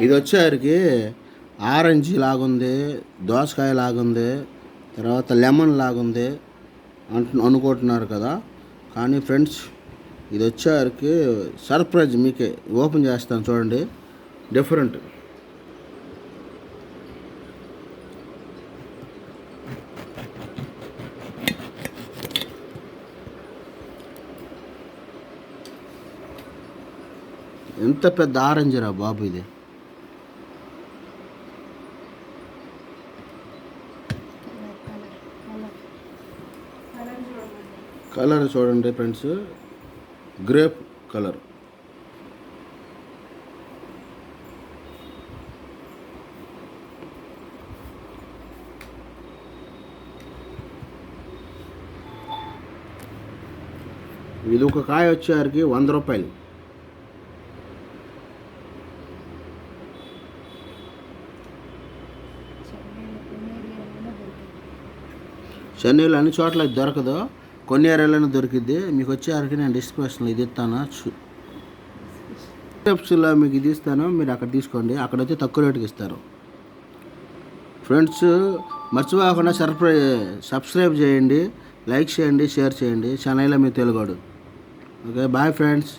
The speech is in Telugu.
ఇది వచ్చేసరికి ఆరెంజ్ లాగుంది, దోసకాయ లాగుంది, తర్వాత లెమన్ లాగుంది అనుకుంటున్నారు కదా. కానీ ఫ్రెండ్స్ ఇది వచ్చేసరికి సర్ప్రైజ్ మీకే ఓపెన్ చేస్తాను చూడండి. డిఫరెంట్. ఎంత పెద్ద ఆరెంజ్ రా బాబు ఇది. కలర్ చూడండి ఫ్రెండ్స్, గ్రేప్ కలర్. ఇది ఒక కాయ వచ్చేసరికి 100 రూపాయలు. చెన్నైలో అన్ని చోట్ల దొరకదు, కొన్ని ఏరియాలోనే దొరికిద్ది. మీకు వచ్చేసరికి నేను డిస్క్రిప్షన్లో ఇది ఇస్తాను, డిస్క్రిప్షన్లో మీకు ఇది ఇస్తాను, మీరు అక్కడ తీసుకోండి. అక్కడైతే తక్కువ రేటుకి ఇస్తారు. ఫ్రెండ్స్ మర్చిపోకుండా సబ్స్క్రైబ్ చేయండి, లైక్ చేయండి, షేర్ చేయండి. చెన్నైలో మీ తెలుగోడు. Okay, bye friends.